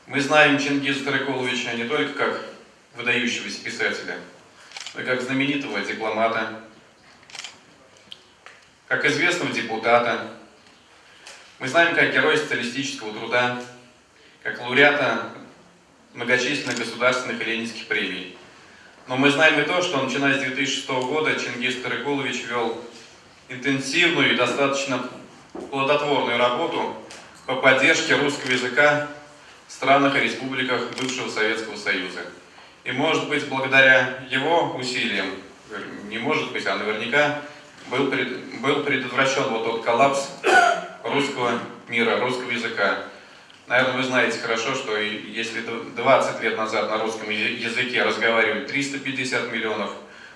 Мы знаем Чингиза Тарекуловича не только как выдающегося писателя, но и как знаменитого дипломата, как известного депутата. Мы знаем как героя социалистического труда, как лауреата многочисленных государственных и ленинских премий. Но мы знаем и то, что начиная с 2006 года Чингиз Тарекулович вел интенсивную и достаточно плодотворную работу по поддержке русского языка в странах и республиках бывшего Советского Союза. И может быть, благодаря его усилиям, не может быть, а наверняка, был предотвращен вот тот коллапс русского мира, русского языка. Наверное, вы знаете хорошо, что если 20 лет назад на русском языке разговаривали 350 миллионов,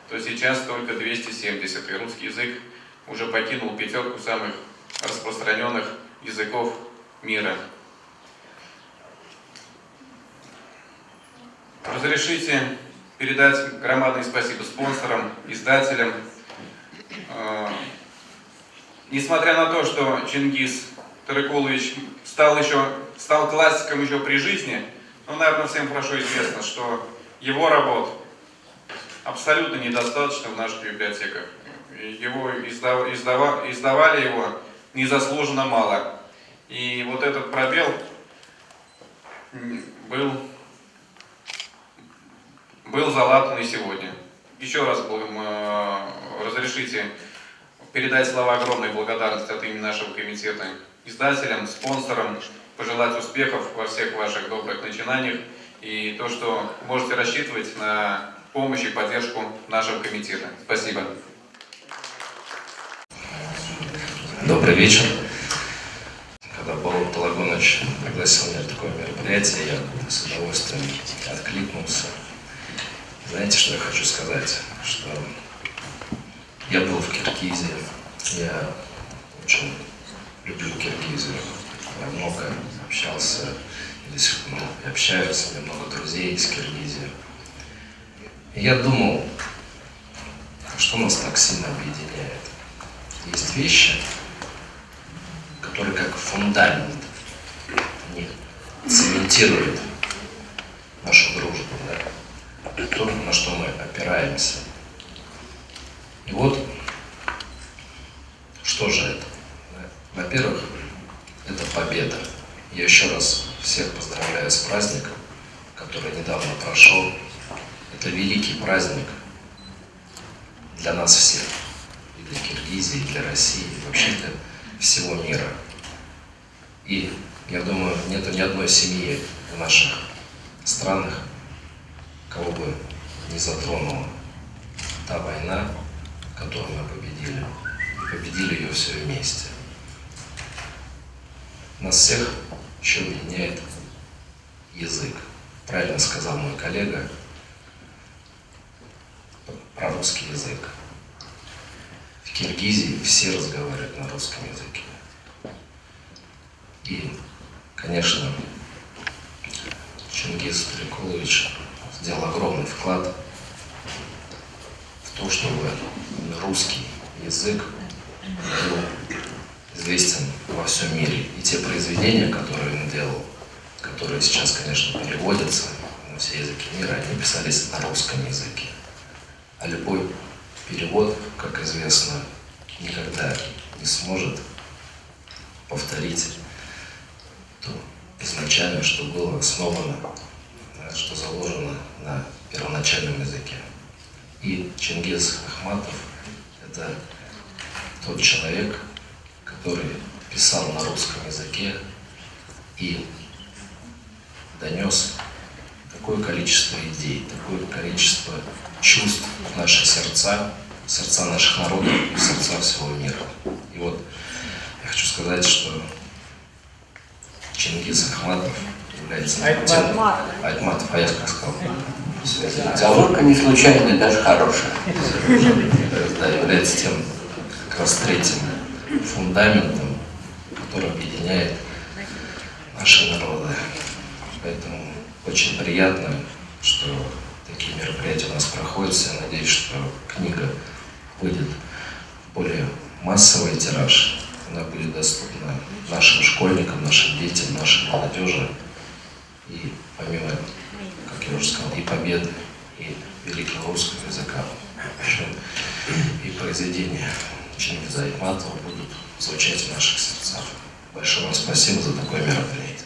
то сейчас только 270, и русский язык уже покинул пятерку самых распространенных языков мира. Разрешите передать громадное спасибо спонсорам, издателям. Несмотря на то, что Чингиз Тарекулович стал классиком еще при жизни, но, наверное, всем хорошо известно, что его работ абсолютно недостаточно в наших библиотеках. Издавали его незаслуженно мало. И вот этот пробел был залатан и сегодня. Еще раз разрешите передать слова огромной благодарности от имени нашего комитета издателям, спонсорам, пожелать успехов во всех ваших добрых начинаниях и то, что можете рассчитывать на помощь и поддержку нашего комитета. Спасибо. Добрый вечер. Когда Болот Палагонович пригласил меня на такое мероприятие, я с удовольствием откликнулся. Знаете, что я хочу сказать? Что я был в Киргизии, я очень люблю Киргизию, я много общался, до сих пор общаюсь, у меня много друзей из Киргизии. И я думал, что нас так сильно объединяет. Есть вещи, которые как фундамент, они цементируют нашу дружбу, да? То, на что мы опираемся. И вот, что же это? Во-первых, это победа. Я еще раз всех поздравляю с праздником, который недавно прошел. Это великий праздник для нас всех. И для Киргизии, и для России, и вообще для всего мира. И я думаю, нету ни одной семьи в наших странах, кого бы не затронула та война, которую мы победили. И победили ее все вместе. Нас всех еще объединяет язык. Правильно сказал мой коллега про русский язык. В Киргизии все разговаривают на русском языке. И, конечно, Чингиз Тарекулович сделал огромный вклад в то, чтобы русский язык был известен во всем мире. И те произведения, которые он делал, которые сейчас, конечно, переводятся на все языки мира, они писались на русском языке. А любой перевод, как известно, никогда не сможет повторить то изначально, что было основано, что заложено на первоначальном языке. И Чингиз Ахматов – это тот человек, который писал на русском языке и донес такое количество идей, такое количество чувств в наши сердца, в сердца наших народов и в сердца всего мира. И вот я хочу сказать, что Чингиз Ахматов является тем... Айтматов, а я как сказал? Оговорка не случайная, даже хорошая. Да, является тем, как раз третьим фундаментом, который объединяет наши народы. Поэтому очень приятно, что такие мероприятия у нас проходят. Я надеюсь, что книга выйдет в более массовый тираж. Она будет доступна нашим школьникам, нашим детям, нашей молодежи. И и победы, и великого русского языка. И произведения Чингиза Айтматова будут звучать в наших сердцах. Большое вам спасибо за такое мероприятие.